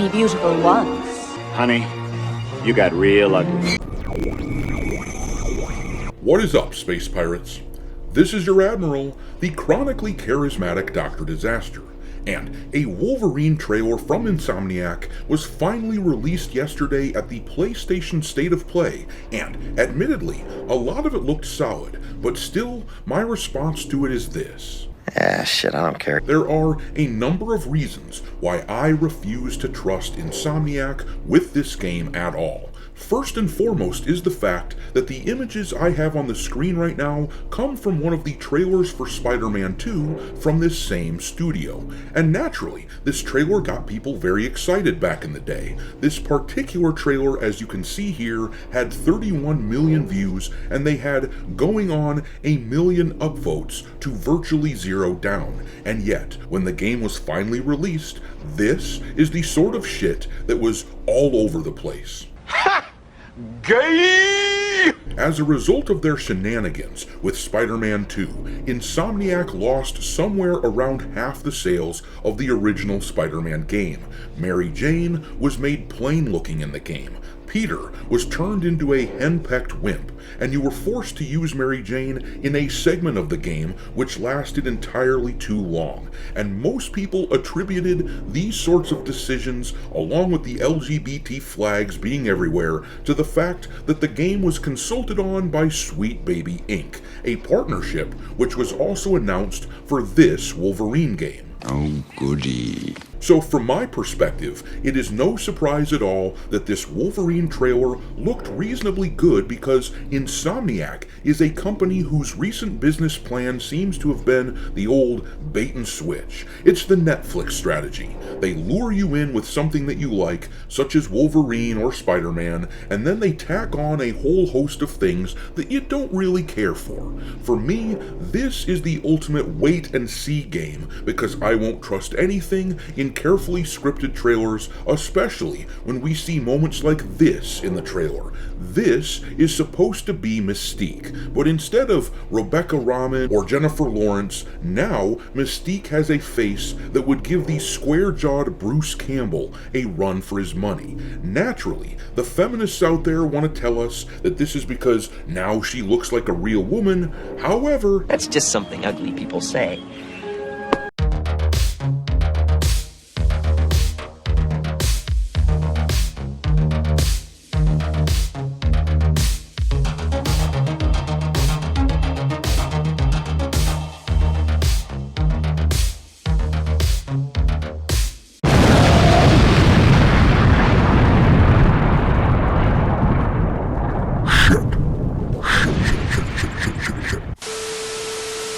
me beautiful once. Honey, you got real ugly. What is up, space pirates? This is your Admiral, the chronically charismatic Dr. Disaster, and a Wolverine trailer from Insomniac was finally released yesterday at the PlayStation State of Play, and admittedly, a lot of it looked solid, but still, my response to it is this. Shit, I don't care. There are a number of reasons why I refuse to trust Insomniac with this game at all. First and foremost is the fact that the images I have on the screen right now come from one of the trailers for Spider-Man 2 from this same studio. And naturally, this trailer got people very excited back in the day. This particular trailer, as you can see here, had 31 million views, and they had going on 1 million upvotes to virtually 0 down. And yet, when the game was finally released, this is the sort of shit that was all over the place. Gay! As a result of their shenanigans with Spider-Man 2, Insomniac lost somewhere around half the sales of the original Spider-Man game. Mary Jane was made plain looking in the game. Peter was turned into a henpecked wimp, and you were forced to use Mary Jane in a segment of the game which lasted entirely too long. And most people attributed these sorts of decisions, along with the LGBT flags being everywhere, to the fact that the game was consulted on by Sweet Baby Inc., a partnership which was also announced for this Wolverine game. Oh, goody. So from my perspective, it is no surprise at all that this Wolverine trailer looked reasonably good because Insomniac is a company whose recent business plan seems to have been the old bait and switch. It's the Netflix strategy. They lure you in with something that you like, such as Wolverine or Spider-Man, and then they tack on a whole host of things that you don't really care for. For me, this is the ultimate wait and see game because I won't trust anything in carefully scripted trailers, especially when we see moments like this in the trailer. This is supposed to be Mystique, but instead of Rebecca Raman or Jennifer Lawrence, now Mystique has a face that would give the square-jawed Bruce Campbell a run for his money. Naturally, the feminists out there want to tell us that this is because now she looks like a real woman. However, That's just something ugly people say.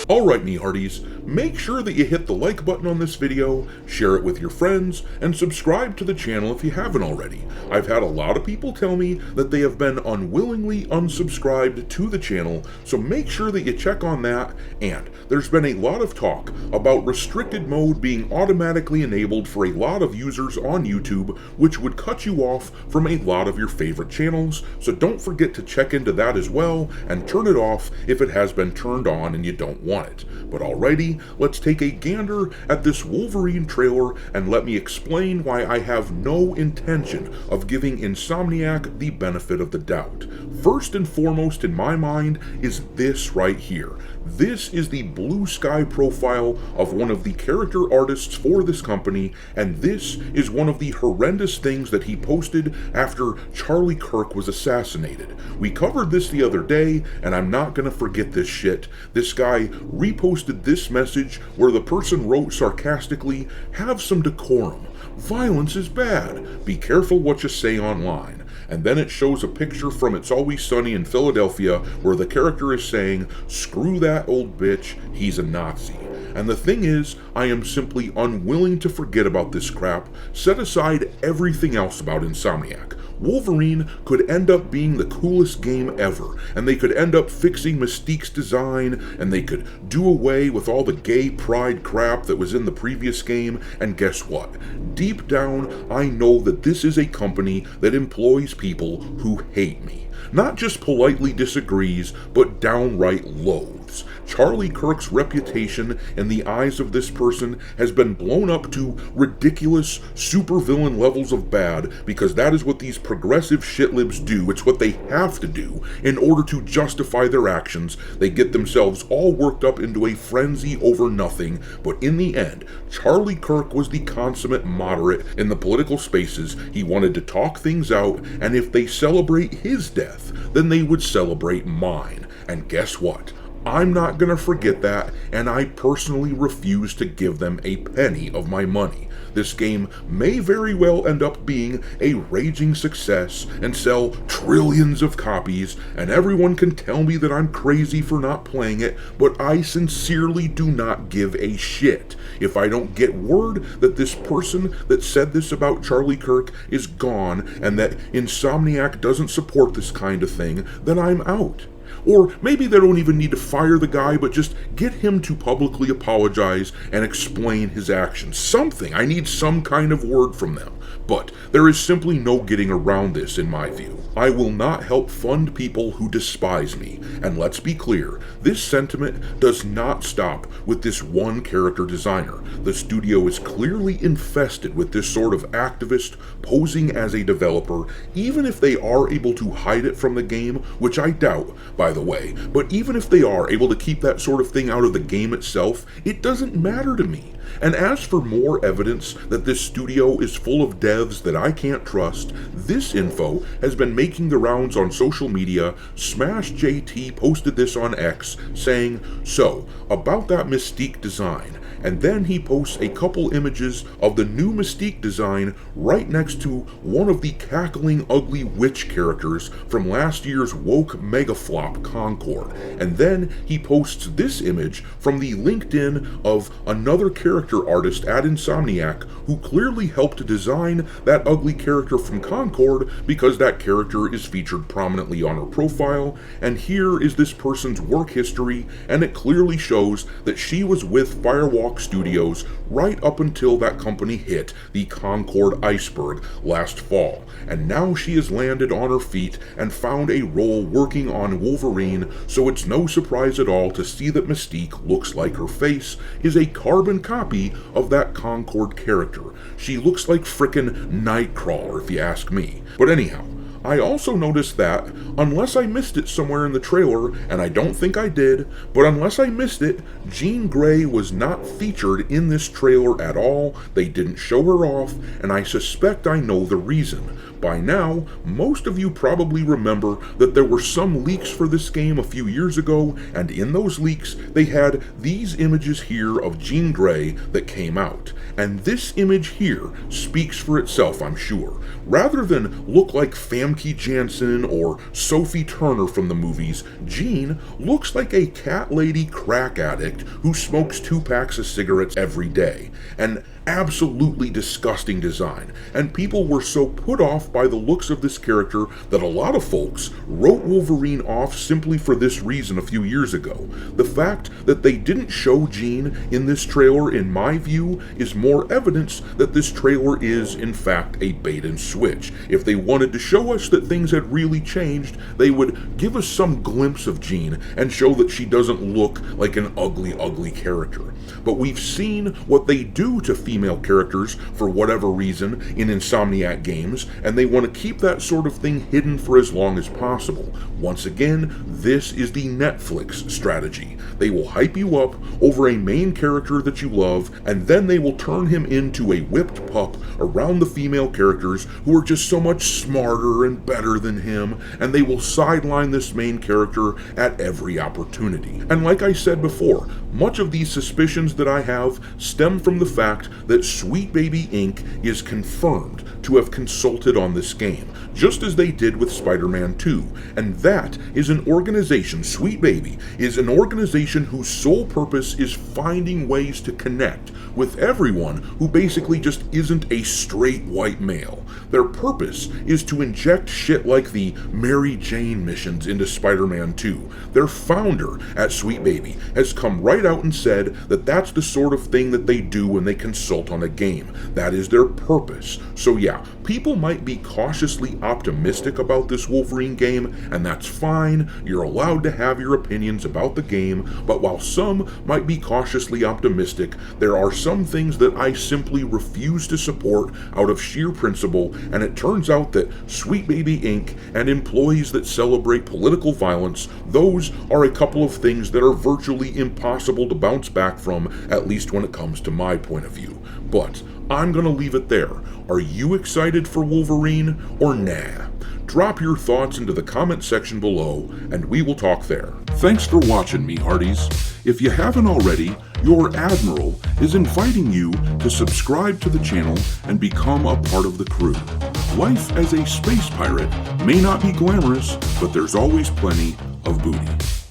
Alright, me hearties, make sure that you hit the like button on this video, share it with your friends, and subscribe to the channel if you haven't already. I've had a lot of people tell me that they have been unwillingly unsubscribed to the channel, so make sure that you check on that. And there's been a lot of talk about restricted mode being automatically enabled for a lot of users on YouTube, which would cut you off from a lot of your favorite channels, so don't forget to check into that as well, and turn it off if it has been turned on and you don't want it. But alrighty, let's take a gander at this Wolverine trailer and let me explain why I have no intention of giving Insomniac the benefit of the doubt. First and foremost in my mind is this right here. This is the blue sky profile of one of the character artists for this company, and this is one of the horrendous things that he posted after Charlie Kirk was assassinated. We covered this the other day, and I'm not gonna forget this shit. This guy reposted this message where the person wrote sarcastically, "Have some decorum. Violence is bad. Be careful what you say online." And then it shows a picture from It's Always Sunny in Philadelphia where the character is saying, "Screw that old bitch, he's a Nazi." And the thing is, I am simply unwilling to forget about this crap, set aside everything else about Insomniac. Wolverine could end up being the coolest game ever, and they could end up fixing Mystique's design, and they could do away with all the gay pride crap that was in the previous game, and guess what? Deep down, I know that this is a company that employs people who hate me. Not just politely disagrees, but downright loathes. Charlie Kirk's reputation in the eyes of this person has been blown up to ridiculous supervillain levels of bad because that is what these progressive shitlibs do. It's what they have to do in order to justify their actions. They get themselves all worked up into a frenzy over nothing, but in the end, Charlie Kirk was the consummate moderate in the political spaces. He wanted to talk things out, and if they celebrate his death, then they would celebrate mine. And guess what? I'm not gonna forget that, and I personally refuse to give them a penny of my money. This game may very well end up being a raging success and sell trillions of copies, and everyone can tell me that I'm crazy for not playing it, but I sincerely do not give a shit. If I don't get word that this person that said this about Charlie Kirk is gone and that Insomniac doesn't support this kind of thing, then I'm out. Or maybe they don't even need to fire the guy, but just get him to publicly apologize and explain his actions. Something. I need some kind of word from them. But there is simply no getting around this in my view. I will not help fund people who despise me. And let's be clear, this sentiment does not stop with this one character designer. The studio is clearly infested with this sort of activist posing as a developer, even if they are able to hide it from the game, which I doubt, by the way. But even if they are able to keep that sort of thing out of the game itself, it doesn't matter to me. And as for more evidence that this studio is full of devs that I can't trust, this info has been making the rounds on social media. Smash JT posted this on X, saying, "So, about that Mystique design," and then he posts a couple images of the new Mystique design right next to one of the cackling ugly witch characters from last year's woke megaflop Concord. And then he posts this image from the LinkedIn of another character artist at Insomniac who clearly helped design that ugly character from Concord because that character is featured prominently on her profile. And here is this person's work history, and it clearly shows that she was with Firewalk Studios right up until that company hit the Concord iceberg last fall. And now she has landed on her feet and found a role working on Wolverine, so it's no surprise at all to see that Mystique looks like her face is a carbon copy of that Concord character. She looks like frickin' Nightcrawler if you ask me. But anyhow, I also noticed that, unless I missed it somewhere in the trailer, and I don't think I did, but unless I missed it, Jean Grey was not featured in this trailer at all. They didn't show her off, and I suspect I know the reason. By now, most of you probably remember that there were some leaks for this game a few years ago, and in those leaks, they had these images here of Jean Grey that came out. And this image here speaks for itself, I'm sure. Rather than look like Famke Janssen or Sophie Turner from the movies, Jean looks like a cat lady crack addict who smokes 2 packs of cigarettes every day. An absolutely disgusting design, and people were so put off by the looks of this character that a lot of folks wrote Wolverine off simply for this reason a few years ago. The fact that they didn't show Jean in this trailer, in my view, is more evidence that this trailer is, in fact, a bait and switch. If they wanted to show us that things had really changed, they would give us some glimpse of Jean and show that she doesn't look like an ugly, ugly character. But we've seen what they do to female characters for whatever reason in Insomniac games, and they want to keep that sort of thing hidden for as long as possible. Once again, this is the Netflix strategy. They will hype you up over a main character that you love, and then they will turn him into a whipped pup around the female characters who are just so much smarter and better than him, and they will sideline this main character at every opportunity. And like I said before, much of these suspicions that I have stem from the fact that Sweet Baby Inc. is confirmed to have consulted on this game, just as they did with Spider-Man 2. And that is an organization, Sweet Baby, is an organization whose sole purpose is finding ways to connect with everyone who basically just isn't a straight white male. Their purpose is to inject shit like the Mary Jane missions into Spider-Man 2. Their founder at Sweet Baby has come right out and said that that's the sort of thing that they do when they consult on a game. That is their purpose. So yeah, yeah, people might be cautiously optimistic about this Wolverine game, and that's fine. You're allowed to have your opinions about the game, but while some might be cautiously optimistic, there are some things that I simply refuse to support out of sheer principle, and it turns out that Sweet Baby Inc. and employees that celebrate political violence, those are a couple of things that are virtually impossible to bounce back from, at least when it comes to my point of view. But I'm gonna leave it there. Are you excited for Wolverine or nah? Drop your thoughts into the comment section below, and we will talk there. Thanks for watching, me hearties. If you haven't already, your Admiral is inviting you to subscribe to the channel and become a part of the crew. Life as a space pirate may not be glamorous, but there's always plenty of booty.